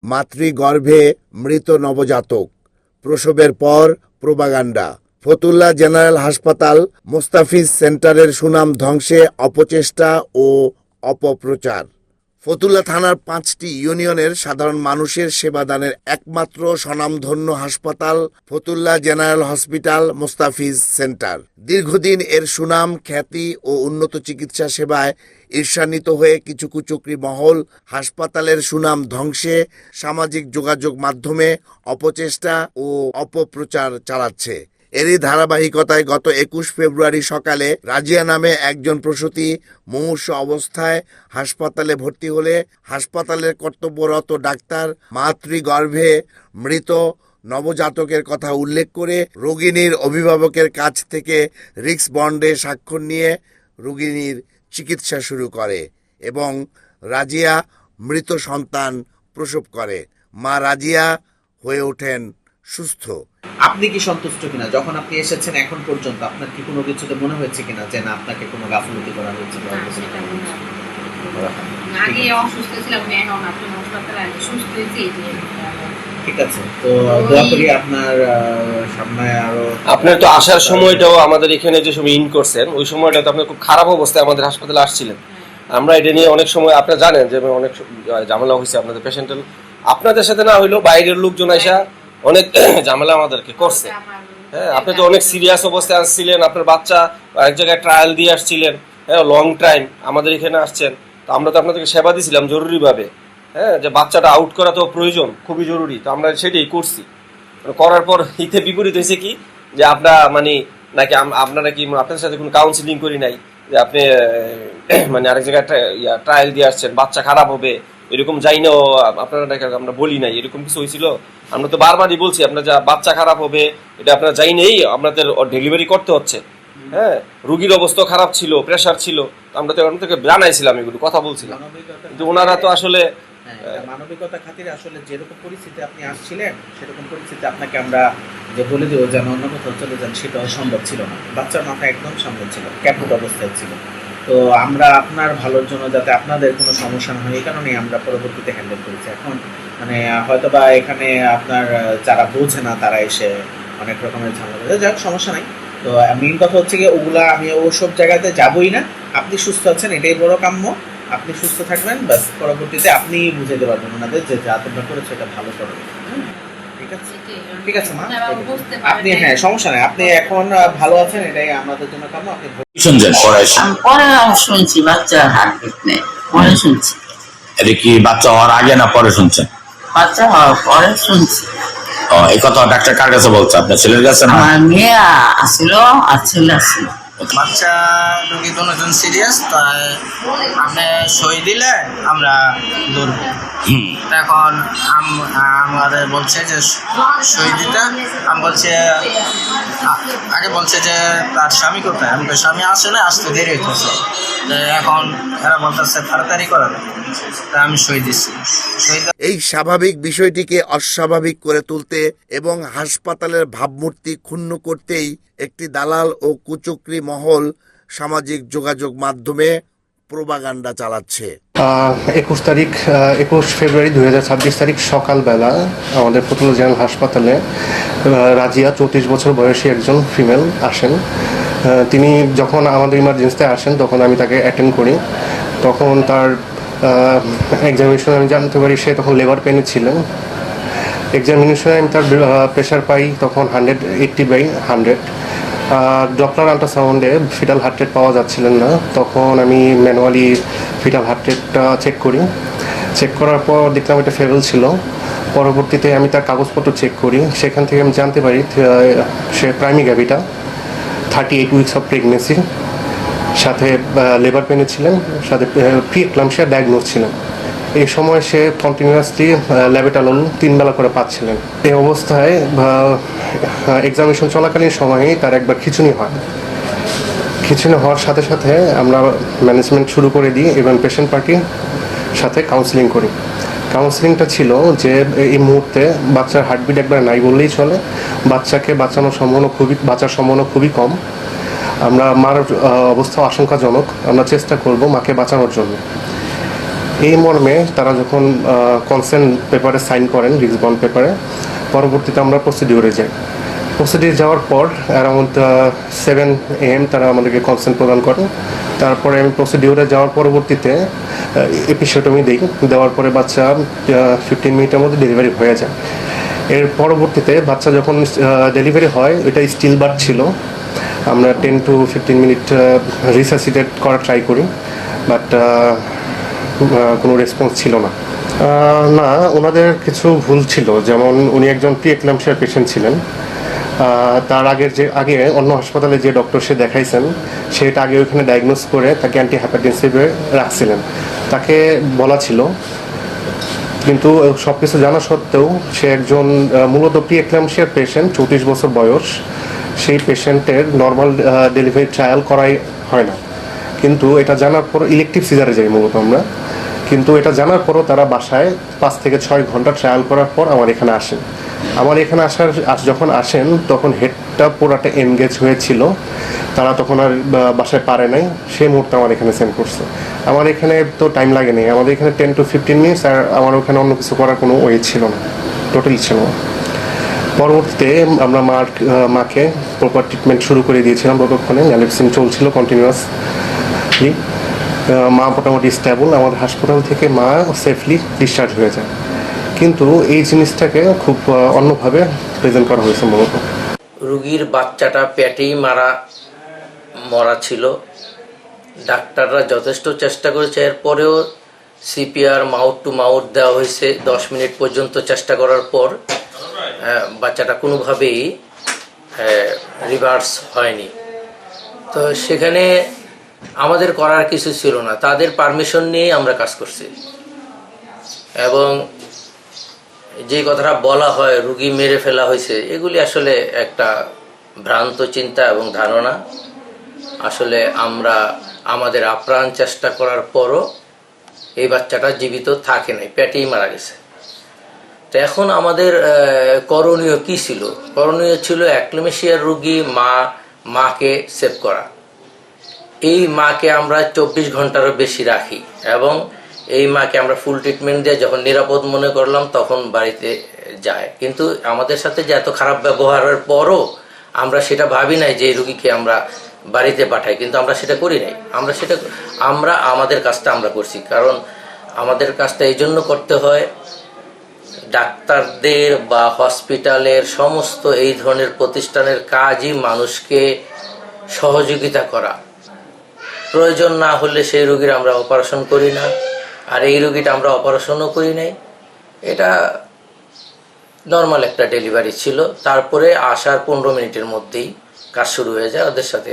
মাতৃগর্ভে মৃত নবজাতক, প্রসবের পর প্রোপাগান্ডা। ফতুল্লা জেনারেল হাসপাতাল মোস্তাফিজ সেন্টারের সুনাম ধ্বংসে অপচেষ্টা ও অপপ্রচার। ফতুল্লা থানার 5টি ইউনিয়নের সাধারণ মানুষের সেবাদানের একমাত্র স্বনামধন্য হাসপাতাল Fatullah general hospital Mostafiz centre. দীর্ঘদিন এর সুনাম, খ্যাতি ও উন্নত চিকিৎসা সেবায় ঈর্ষান্বিত হয়ে কিছু কুচক্রী মহল হাসপাতালের সুনাম ধ্বংসে সামাজিক যোগাযোগ মাধ্যমে অপচেষ্টা ও অপপ্রচার চালাচ্ছে। এরই ধারাবাহিকতায় গত 21 ফেব্রুয়ারি সকালে রাজিয়া নামে একজন প্রসূতি মুমূর্ষু অবস্থায় হাসপাতালে ভর্তি হলে হাসপাতালের কর্তব্যরত ডাক্তার মাতৃগর্ভে মৃত নবজাতকের কথা উল্লেখ করে রোগিণীর অভিভাবকের কাছ থেকে রিস্ক বন্ডে স্বাক্ষর নিয়ে রোগিণীর চিকিৎসা শুরু করে এবং রাজিয়া মৃত সন্তান প্রসব করে। মা রাজিয়া হয়ে ওঠেন সুস্থ। আপনি কি সন্তুষ্ট কিনা যখন আপনি এসেছেন এখন পর্যন্ত? আপনার কি কোনো কিছুতে মনে হয়েছে কিনা যে না আপনাকে কোনো গাফিলতি করা হয়েছে? আগে অসুস্থ ছিলাম, এখন আপনি হাসপাতালে আগে সুস্থ হয়েছি। ঠিক আছে, তো দোয়া করি আপনার সামনে আরো। আপনার তো আসার সময়টাও আমাদের এখানে যে সময় ইন করছেন ওই সময়টা তো আপনি খুব খারাপ অবস্থায় আমাদের হাসপাতালে আসছিলেন। আমরা এটা নিয়ে অনেক সময় আপনারা জানেন যে অনেক ঝামেলা হয়েছে আপনাদের পেশেন্টের, আপনাদের সাথে না হইলেও বাইরের লোকজন আসা অনেক ঝামেলা আমাদেরকে করছে। হ্যাঁ, আপনি তো অনেক সিরিয়াস অবস্থায় আসছিলেন, আপনার বাচ্চা এক জায়গায় ট্রায়াল দিয়ে আসছিলেন, হ্যাঁ লং টাইম আমাদের এখানে আসছেন, তো আমরা তো আপনাদেরকে সেবা দিয়েছিলাম জরুরিভাবে। হ্যাঁ, যে বাচ্চাটা আউট করা তো প্রয়োজন, খুবই জরুরি, তো আমরা সেটাই করছি। করার পর হিতে বিপরীত হয়েছে কি যে নাকি আপনারা কি আপনাদের সাথে কোনো কাউন্সিলিং করি নাই যে আপনি মানে আরেক জায়গায় ট্রায়াল দিয়ে আসছেন, বাচ্চা খারাপ হবে এরকম যাই না আপনারা আমরা বলি নাই, এরকম কিছু হয়েছিল? আমরা তো বারবারই বলছি আপনার যা বাচ্চা খারাপ হবে এটা আপনারা যাই নেই, আপনাদের ডেলিভারি করতে হচ্ছে। হ্যাঁ, রুগীর অবস্থা খারাপ ছিল, প্রেশার ছিল, আমরা তো আপনাদেরকে জানাইছিলাম, এগুলো কথা বলছিলাম, কিন্তু ওনারা তো আসলে মানবিকতা খাতিরে আসলে যেরকম পরিস্থিতি আপনি আসছিলেন সেরকম পরিস্থিতি আপনাকে আমরা যে বলে দেবো যেন অন্য কোথাও চলে যান সেটাও সম্ভব ছিল না। বাচ্চার মাথা একদম সম্ভব ছিল, ক্যাপুট অবস্থায় ছিল। তো আমরা আপনার ভালোর জন্য যাতে আপনাদের কোনো সমস্যা না হয় এই কারণেই আমরা পরবর্তীতে হ্যান্ডেল করেছি। এখন হয়তোবা এখানে আপনার যারা বোঝে না তারা এসে অনেক রকমের ঝামেলা করে, যাক সমস্যা নাই। তো মেইন কথা হচ্ছে গিয়ে ওগুলা আমি ওসব জায়গাতে যাবই না। আপনি সুস্থ আছেন এটাই বড় কাম্য, আপনি সুস্থ থাকবেন ব্যাস, পরবর্তীতে আপনি বুঝাইতে পারবেন ওনাদের যে যা তোমরা করেছো এটা ভালো করো। ঠিক আছে, ঠিক আছে মা, আপনি হ্যাঁ সমস্যা নেই, আপনি এখন ভালো আছেন এটাই আমাদের জন্য কাম্য। আপনি শুনছেন পরে শুনছি বাচ্চা হার্টবিট নেই, পরে শুনছি। এটা কি বাচ্চা হওয়ার আগে না পরে শুনছেন? বাচ্চা হওয়ার পরে শুনছি। এই কথা ডাক্তার কার কাছে বলছে? আপনার ছেলের কাছে? আমার মেয়ে আসছিল আর ছেলে আসছিল। বাচ্চা রোগী দুজন সিরিয়াস, তাই আপনি সই দিলে আমরা ধরবো। এখন আমাদের বলছে যে সই দিতে, আমি বলছে আগে বলছে যে তার স্বামী কোথায়, আমি তো স্বামী আসে না, আসতে দেরি হইতেছে। এখন এরা বলতেছে তাড়াতাড়ি করাবে, তাই আমি সই দিচ্ছি। এই স্বাভাবিক বিষয়টিকে অস্বাভাবিক করে তুলতে এবং হাসপাতালের ভাবমূর্তি ক্ষুণ্ণ করতেই একটি দালাল ও কুচক্রী মহল সামাজিক যোগাযোগ মাধ্যমে প্রোপাগান্ডা চালাচ্ছে। 21 ফেব্রুয়ারি 2026 তারিখ সকালবেলা আমাদের ফতুল্লা জেনারেল হাসপাতালে রাজিয়া 34 বছর বয়সী একজন ফিমেল আসেন। তিনি যখন আমাদের ইমার্জেন্সিতে আসেন তখন আমি তাকে অ্যাটেন্ড করি। তখন তার এক্সামিনেশনে আমি জানতে পারি সে তখন লেবার পেনে ছিলেন। এক্সামিনেশনে আমি তার প্রেশার পাই তখন 180/100। ডপলার আল্ট্রাসাউন্ডে ফিটাল হার্ট রেট পাওয়া যাচ্ছিলেন না, তখন আমি ম্যানুয়ালি ফিটাল হার্ট রেটটা চেক করি। চেক করার পর দেখলাম এটা ফেবল ছিল। পরবর্তীতে আমি তার কাগজপত্র চেক করি, সেখান থেকে আমি জানতে পারি সে প্রাইমি গ্যাভিটা 38 উইকস অফ প্রেগনেন্সি, সাথে লেবার পেনে ছিলেন, সাথে প্রি এক্লাম্পসিয়া ডায়াগনোজ ছিলেন। এই সময় সে কন্টিনিউয়াসলি ল্যাবেটালন 3 বেলা করে পাচ্ছিলেন। এই অবস্থায় এক্সামিনেশন চলাকালীন সময়ে তার একবার খিঁচুনি হয়। খিঁচুনি হওয়ার সাথে সাথে আমরা ম্যানেজমেন্ট শুরু করে দিই এবং পেশেন্ট পার্টির সাথে কাউন্সিলিং করি। কাউন্সিলিংটা ছিল যে এই মুহূর্তে বাচ্চার হার্টবিট একবার নাই বললেই চলে, বাচ্চার সম্ভাবনা খুবই কম। আমরা মার অবস্থা আশঙ্কাজনক, আমরা চেষ্টা করব মাকে বাঁচানোর জন্য। এই মর্মে তারা যখন কনসেন্ট পেপারে সাইন করেন, রিস্ক বন্ড পেপারে, পরবর্তীতে আমরা প্রসিডিওরে যাই। প্রসিডিওর যাওয়ার পর অ্যারাউন্ড 7 AM তারা আমাদেরকে কনসেন্ট প্রদান করেন। তারপরে আমি প্রসিডিওরে যাওয়ার পরবর্তীতে এপিসোটমি দিই, দেওয়ার পরে বাচ্চা 15 মিনিটের মধ্যে ডেলিভারি হয়ে যায়। এর পরবর্তীতে বাচ্চা যখন ডেলিভারি হয়, এটা স্টিল বার্থ ছিল। আমরা 10 to 15 মিনিট রিসাসিটেট করার ট্রাই করি, বাট কোনো রেসপন্স ছিল না। না, ওনাদের কিছু ভুল ছিল, যেমন উনি একজন প্রি এক্লাম্পসিয়ার পেশেন্ট ছিলেন। তার আগে অন্য হাসপাতালে যে ডক্টর সে দেখাইছেন, সেটা আগে ওইখানে ডায়াগনোস করে তাকে অ্যান্টিহাইপারটেনসিভে রাখছিলেন। তাকে বলা ছিল, কিন্তু সব কিছু জানা সত্ত্বেও সে একজন মূলত প্রি এক্লাম্পসিয়ার পেশেন্ট, 34 বছর বয়স। সেই পেশেন্টের নর্মাল ডেলিভারি ট্রায়াল করাই হয় না, কিন্তু এটা জানার পর ইলেকটিভ সিজারে যাই মূলত আমরা। কিন্তু এটা জানার পরও তারা বাসায় 5 থেকে 6 ঘন্টা ট্রায়াল করার পর আমার এখানে আসেন। আমার এখানে যখন আসেন তখন হেডটা পুরাটা এনগেজ হয়েছিল, তারা তখন আর বাসায় পারে নাই, সেই মুহূর্তে আমার এখানে সেন্ড করছে। আমার এখানে তো টাইম লাগেনি, আমাদের এখানে 10 to 15 মিনিটস, আর আমার ওখানে অন্য কিছু করার কোনো ওয়ে ছিল না, টোটালি ছিল না। পরবর্তীতে আমরা মাকে প্রপার ট্রিটমেন্ট শুরু করে দিয়েছিলাম। ততক্ষণে ন্যালেপসিন চলছিল কন্টিনিউয়াসলি। মা মোটামুটি স্টেবল, আমাদের হাসপাতাল থেকে মা সেফলি ডিসচার্জ হয়ে যায়। কিন্তু এই জিনিসটাকে খুব অন্যভাবে প্রেজেন্ট করা হয়েছে মূলত। রুগীর বাচ্চাটা পেটেই মরা ছিল। ডাক্তাররা যথেষ্ট চেষ্টা করেছে, এরপরেও সিপিআর মাউথ টু মাউথ দেওয়া হয়েছে। 10 মিনিট পর্যন্ত চেষ্টা করার পর বাচ্চাটা কোনোভাবেই রিভার্স হয়নি। তো সেখানে আমাদের করার কিছু ছিল না, তাদের পারমিশন নিয়ে আমরা কাজ করছি। এবং যে কথাটা বলা হয় রুগী মেরে ফেলা হয়েছে, এগুলি আসলে একটা ভ্রান্ত চিন্তা এবং ধারণা। আসলে আমরা আমাদের আপ্রাণ চেষ্টা করার পরও এই বাচ্চাটা জীবিত থাকে নাই, পেটেই মারা গেছে। তো এখন আমাদের করণীয় কি ছিল? করণীয় ছিল এক্লেমেশিয়ার রুগী মাকে সেভ করা। এই মাকে আমরা 24 ঘন্টারও বেশি রাখি এবং এই মাকে আমরা ফুল ট্রিটমেন্ট দিয়ে যখন নিরাপদ মনে করলাম তখন বাড়িতে যায়। কিন্তু আমাদের সাথে যে এত খারাপ ব্যবহারের পরও আমরা সেটা ভাবি নাই যে এই রুগীকে আমরা বাড়িতে পাঠাই, কিন্তু আমরা সেটা করি নাই। আমরা আমাদের কাজটা আমরা করছি, কারণ আমাদের কাজটা এই জন্য করতে হয়, ডাক্তারদের বা হসপিটালের সমস্ত এই ধরনের প্রতিষ্ঠানের কাজই মানুষকে সহযোগিতা করা। প্রয়োজন না হলে সেই রোগীর আমরা অপারেশন করি না, আর এই রোগীটা আমরা অপারেশনও করি নাই। এটা নর্মাল একটা ডেলিভারি ছিল। তারপরে আসার 15 মিনিটের মধ্যেই কাজ শুরু হয়ে যায়। ওদের সাথে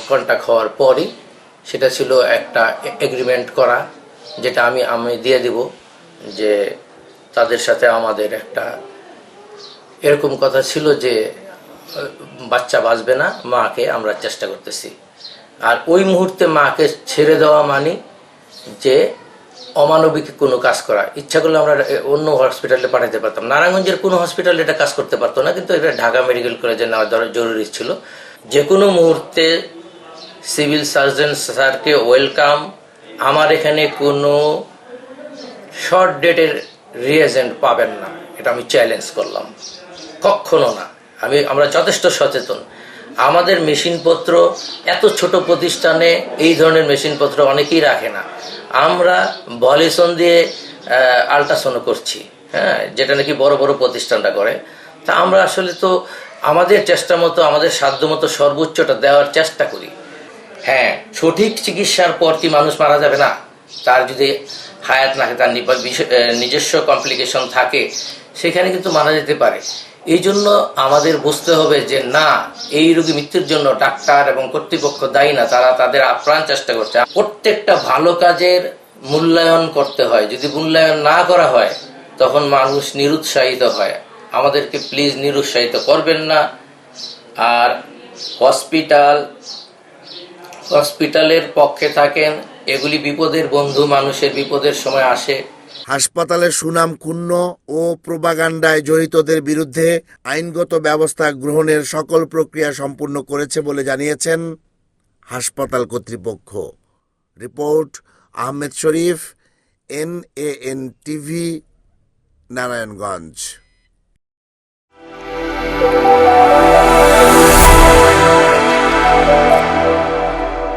কন্ট্যাক্ট হওয়ার পরই সেটা ছিল একটা এগ্রিমেন্ট করা, যেটা আমি দিয়ে দিব যে তাদের সাথে আমাদের একটা এরকম কথা ছিল যে বাচ্চা বাঁচবে না, মাকে আমরা চেষ্টা করতেছি। আর ওই মুহূর্তে মাকে ছেড়ে দেওয়া মানে যে অমানবিক কোনো কাজ করা। ইচ্ছা করলে আমরা অন্য হসপিটালে পাঠাতে পারতাম, নারায়ণগঞ্জের কোনো হসপিটালে এটা কাজ করতে পারতো না, কিন্তু এটা ঢাকা মেডিকেল কলেজে নেওয়া জরুরি ছিল। যে কোনো মুহূর্তে সিভিল সার্জন স্যারকে ওয়েলকাম। আমার এখানে কোনো শর্ট ডেটের রিয়েজেন্ট পাবেন না, এটা আমি চ্যালেঞ্জ করলাম, কখনো না। আমরা যথেষ্ট সচেতন। আমাদের মেশিনপত্র এত ছোট প্রতিষ্ঠানে এই ধরনের মেশিনপত্র অনেকেই রাখে না। আমরা ভলিউশন দিয়ে আল্ট্রাসাউন্ড করছি, হ্যাঁ, যেটা নাকি বড় বড় প্রতিষ্ঠানটা করে। তা আমরা আসলে তো আমাদের চেষ্টা মতো, আমাদের সাধ্য মতো সর্বোচ্চটা দেওয়ার চেষ্টা করি। হ্যাঁ, সঠিক চিকিৎসার পর কি মানুষ মারা যাবে না? তার যদি হায়াত না থাকে, তার নিজস্ব কমপ্লিকেশন থাকে, সেখানে কিন্তু মারা যেতে পারে। এই জন্য আমাদের বুঝতে হবে যে না, এই রোগী মৃত্যুর জন্য ডাক্তার এবং কর্তৃপক্ষ দায়ী না, তারা তাদের আপ্রাণ চেষ্টা করছে। প্রত্যেকটা ভালো কাজের মূল্যায়ন করতে হয়, যদি মূল্যায়ন না করা হয় তখন মানুষ নিরুৎসাহিত হয়। আমাদেরকে প্লিজ নিরুৎসাহিত করবেন না। আর হসপিটালের পক্ষে থাকেন, এগুলি বিপদের বন্ধু, মানুষের বিপদের সময় আসে। হাসপাতালের সুনাম ক্ষুণ্ণ ও প্রোপাগান্ডায় জড়িতদের বিরুদ্ধে আইনগত ব্যবস্থা গ্রহণের সকল প্রক্রিয়া সম্পূর্ণ করেছে বলে জানিয়েছেন হাসপাতাল কর্তৃপক্ষ। রিপোর্ট আহমেদ শরীফ, NAN TV, নারায়ণগঞ্জ।